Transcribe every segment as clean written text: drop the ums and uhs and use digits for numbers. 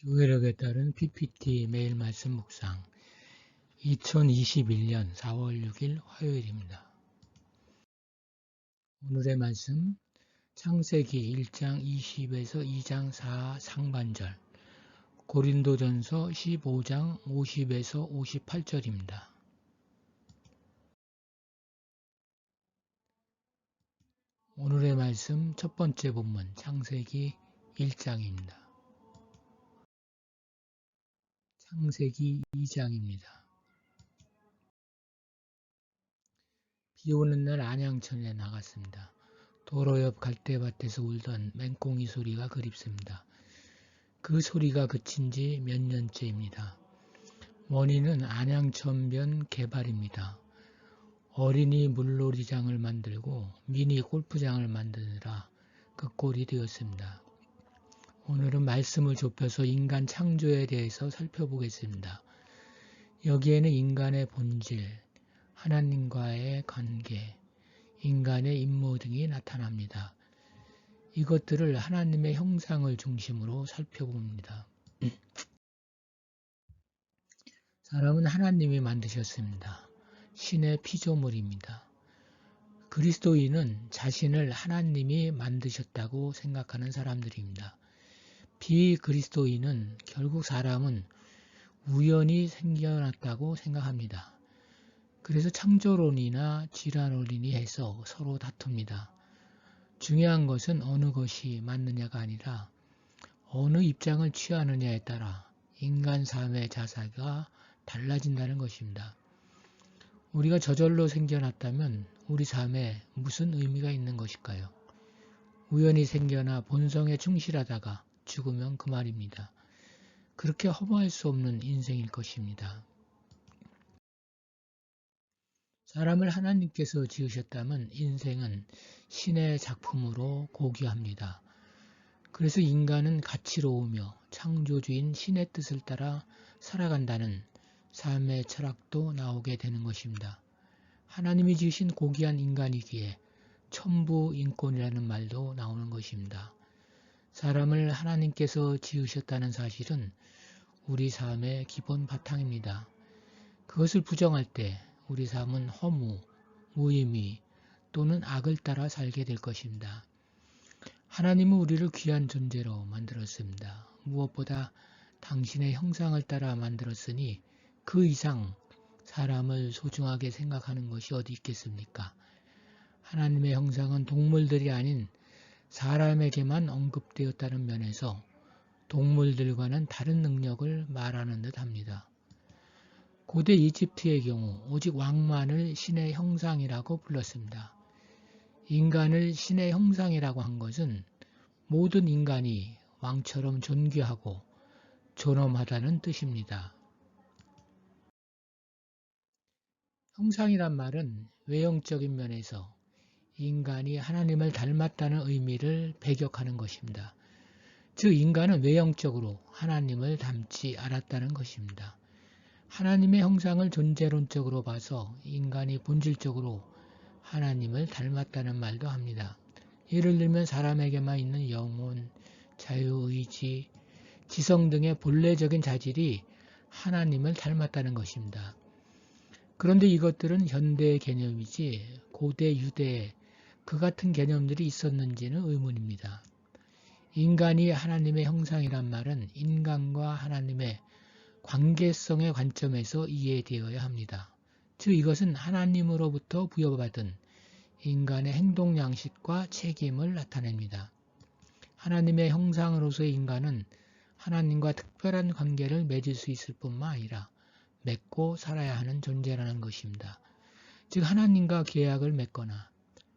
교회력에 따른 PPT 매일 말씀 묵상 2021년 4월 6일 화요일입니다. 오늘의 말씀 창세기 1장 20에서 2장 4 상반절, 고린도전서 15장 50에서 58절입니다. 오늘의 말씀 첫 번째 본문 창세기 1장입니다. 창세기 2장입니다. 비 오는 날 안양천에 나갔습니다. 도로 옆 갈대밭에서 울던 맹꽁이 소리가 그립습니다. 그 소리가 그친 지 몇 년째입니다. 원인은 안양천변 개발입니다. 어린이 물놀이장을 만들고 미니 골프장을 만드느라 그 꼴이 되었습니다. 오늘은 말씀을 좁혀서 인간 창조에 대해서 살펴보겠습니다. 여기에는 인간의 본질, 하나님과의 관계, 인간의 임무 등이 나타납니다. 이것들을 하나님의 형상을 중심으로 살펴봅니다. 사람은 하나님이 만드셨습니다. 신의 피조물입니다. 그리스도인은 자신을 하나님이 만드셨다고 생각하는 사람들입니다. 비그리스도인은 결국 사람은 우연히 생겨났다고 생각합니다. 그래서 창조론이나 질환론이니 해서 서로 다툽니다. 중요한 것은 어느 것이 맞느냐가 아니라 어느 입장을 취하느냐에 따라 인간 삶의 자세가 달라진다는 것입니다. 우리가 저절로 생겨났다면 우리 삶에 무슨 의미가 있는 것일까요? 우연히 생겨나 본성에 충실하다가 죽으면 그 말입니다. 그렇게 허무할 수 없는 인생일 것입니다. 사람을 하나님께서 지으셨다면 인생은 신의 작품으로 고귀합니다. 그래서 인간은 가치로우며 창조주인 신의 뜻을 따라 살아간다는 삶의 철학도 나오게 되는 것입니다. 하나님이 지으신 고귀한 인간이기에 천부인권이라는 말도 나오는 것입니다. 사람을 하나님께서 지으셨다는 사실은 우리 삶의 기본 바탕입니다. 그것을 부정할 때 우리 삶은 허무, 무의미 또는 악을 따라 살게 될 것입니다. 하나님은 우리를 귀한 존재로 만들었습니다. 무엇보다 당신의 형상을 따라 만들었으니 그 이상 사람을 소중하게 생각하는 것이 어디 있겠습니까? 하나님의 형상은 동물들이 아닌 사람에게만 언급되었다는 면에서 동물들과는 다른 능력을 말하는 듯 합니다. 고대 이집트의 경우 오직 왕만을 신의 형상이라고 불렀습니다. 인간을 신의 형상이라고 한 것은 모든 인간이 왕처럼 존귀하고 존엄하다는 뜻입니다. 형상이란 말은 외형적인 면에서 인간이 하나님을 닮았다는 의미를 배격하는 것입니다. 즉 인간은 외형적으로 하나님을 닮지 않았다는 것입니다. 하나님의 형상을 존재론적으로 봐서 인간이 본질적으로 하나님을 닮았다는 말도 합니다. 예를 들면 사람에게만 있는 영혼, 자유의지, 지성 등의 본래적인 자질이 하나님을 닮았다는 것입니다. 그런데 이것들은 현대의 개념이지 고대 유대에 그 같은 개념들이 있었는지는 의문입니다. 인간이 하나님의 형상이란 말은 인간과 하나님의 관계성의 관점에서 이해되어야 합니다. 즉 이것은 하나님으로부터 부여받은 인간의 행동 양식과 책임을 나타냅니다. 하나님의 형상으로서의 인간은 하나님과 특별한 관계를 맺을 수 있을 뿐만 아니라 맺고 살아야 하는 존재라는 것입니다. 즉 하나님과 계약을 맺거나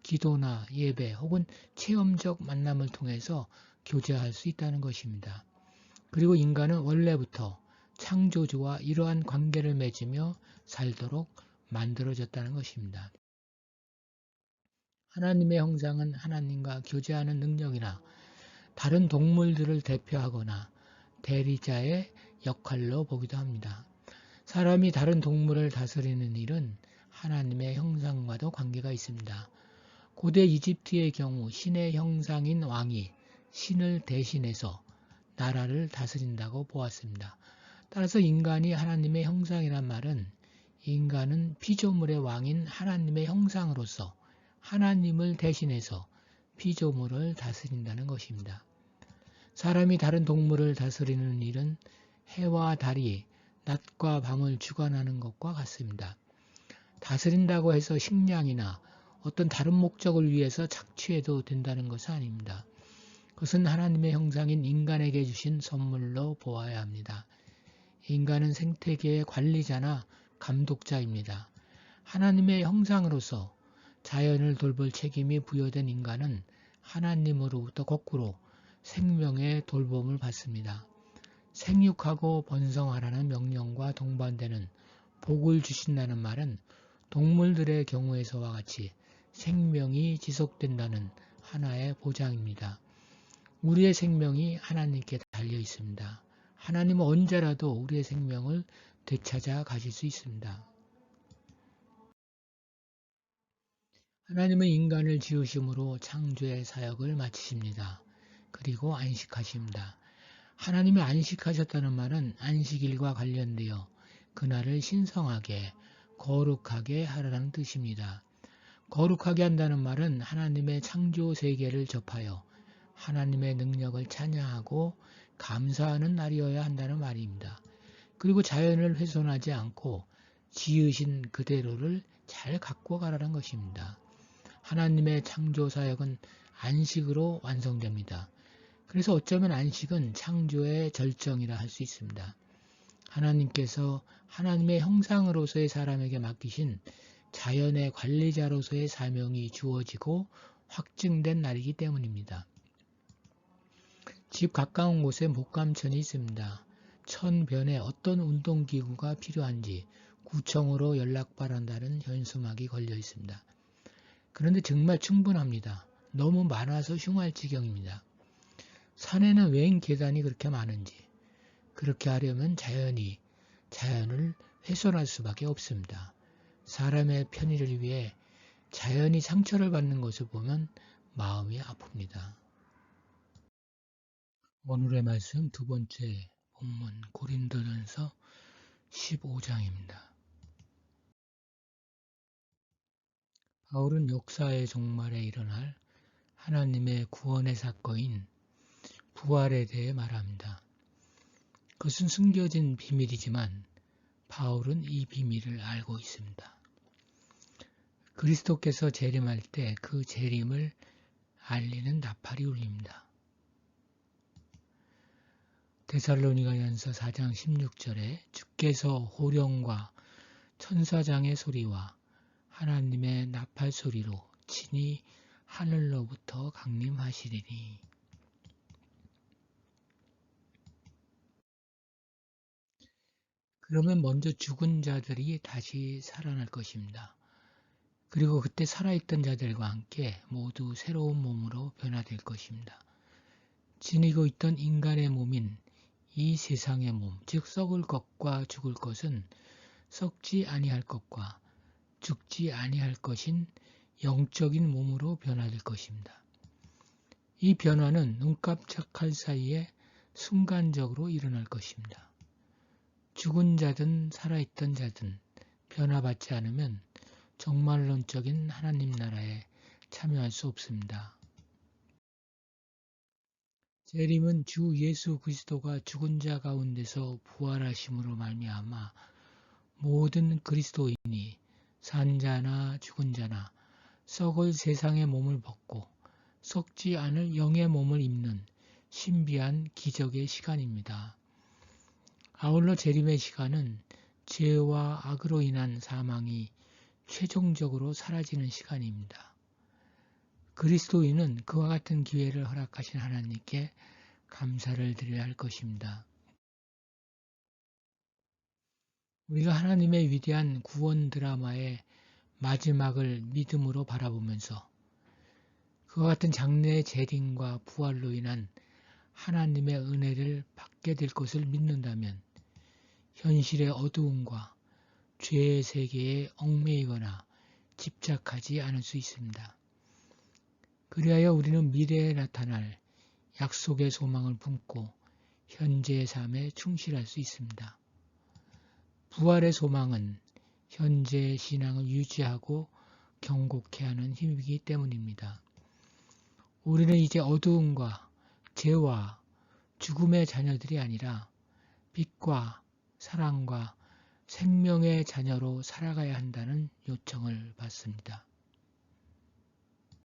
기도나 예배 혹은 체험적 만남을 통해서 교제할 수 있다는 것입니다. 그리고 인간은 원래부터 창조주와 이러한 관계를 맺으며 살도록 만들어졌다는 것입니다. 하나님의 형상은 하나님과 교제하는 능력이나 다른 동물들을 대표하거나 대리자의 역할로 보기도 합니다. 사람이 다른 동물을 다스리는 일은 하나님의 형상과도 관계가 있습니다. 고대 이집트의 경우 신의 형상인 왕이 신을 대신해서 나라를 다스린다고 보았습니다. 따라서 인간이 하나님의 형상이란 말은 인간은 피조물의 왕인 하나님의 형상으로서 하나님을 대신해서 피조물을 다스린다는 것입니다. 사람이 다른 동물을 다스리는 일은 해와 달이 낮과 밤을 주관하는 것과 같습니다. 다스린다고 해서 식량이나 어떤 다른 목적을 위해서 착취해도 된다는 것은 아닙니다. 그것은 하나님의 형상인 인간에게 주신 선물로 보아야 합니다. 인간은 생태계의 관리자나 감독자입니다. 하나님의 형상으로서 자연을 돌볼 책임이 부여된 인간은 하나님으로부터 거꾸로 생명의 돌봄을 받습니다. 생육하고 번성하라는 명령과 동반되는 복을 주신다는 말은 동물들의 경우에서와 같이 생명이 지속된다는 하나의 보장입니다. 우리의 생명이 하나님께 달려 있습니다. 하나님은 언제라도 우리의 생명을 되찾아 가실 수 있습니다. 하나님은 인간을 지으심으로 창조의 사역을 마치십니다. 그리고 안식하십니다. 하나님이 안식하셨다는 말은 안식일과 관련되어 그날을 신성하게 거룩하게 하라는 뜻입니다. 거룩하게 한다는 말은 하나님의 창조 세계를 접하여 하나님의 능력을 찬양하고 감사하는 날이어야 한다는 말입니다. 그리고 자연을 훼손하지 않고 지으신 그대로를 잘 갖고 가라는 것입니다. 하나님의 창조 사역은 안식으로 완성됩니다. 그래서 어쩌면 안식은 창조의 절정이라 할 수 있습니다. 하나님께서 하나님의 형상으로서의 사람에게 맡기신 자연의 관리자로서의 사명이 주어지고 확증된 날이기 때문입니다. 집 가까운 곳에 목감천이 있습니다. 천변에 어떤 운동기구가 필요한지 구청으로 연락바란다는 현수막이 걸려 있습니다. 그런데 정말 충분합니다. 너무 많아서 흉할 지경입니다. 산에는 웬 계단이 그렇게 많은지, 그렇게 하려면 자연을 훼손할 수밖에 없습니다. 사람의 편의를 위해 자연이 상처를 받는 것을 보면 마음이 아픕니다. 오늘의 말씀 두 번째 본문 고린도전서 15장입니다. 바울은 역사의 종말에 일어날 하나님의 구원의 사건인 부활에 대해 말합니다. 그것은 숨겨진 비밀이지만 바울은 이 비밀을 알고 있습니다. 그리스도께서 재림할 때 그 재림을 알리는 나팔이 울립니다. 데살로니가전서 4장 16절에 주께서 호령과 천사장의 소리와 하나님의 나팔 소리로 친히 하늘로부터 강림하시리니. 그러면 먼저 죽은 자들이 다시 살아날 것입니다. 그리고 그때 살아있던 자들과 함께 모두 새로운 몸으로 변화될 것입니다. 지니고 있던 인간의 몸인 이 세상의 몸, 즉 썩을 것과 죽을 것은 썩지 아니할 것과 죽지 아니할 것인 영적인 몸으로 변화될 것입니다. 이 변화는 눈 깜짝할 사이에 순간적으로 일어날 것입니다. 죽은 자든 살아있던 자든 변화받지 않으면 종말론적인 하나님 나라에 참여할 수 없습니다. 재림은 주 예수 그리스도가 죽은 자 가운데서 부활하심으로 말미암아 모든 그리스도인이 산 자나 죽은 자나 썩을 세상의 몸을 벗고 썩지 않을 영의 몸을 입는 신비한 기적의 시간입니다. 아울러 재림의 시간은 죄와 악으로 인한 사망이 최종적으로 사라지는 시간입니다. 그리스도인은 그와 같은 기회를 허락하신 하나님께 감사를 드려야 할 것입니다. 우리가 하나님의 위대한 구원 드라마의 마지막을 믿음으로 바라보면서 그와 같은 장래의 재림과 부활로 인한 하나님의 은혜를 받게 될 것을 믿는다면 현실의 어두움과 죄의 세계에 얽매이거나 집착하지 않을 수 있습니다. 그리하여 우리는 미래에 나타날 약속의 소망을 품고 현재의 삶에 충실할 수 있습니다. 부활의 소망은 현재의 신앙을 유지하고 경고케 하는 힘이기 때문입니다. 우리는 이제 어두움과 죄와 죽음의 자녀들이 아니라 빛과 사랑과 생명의 자녀로 살아가야 한다는 요청을 받습니다.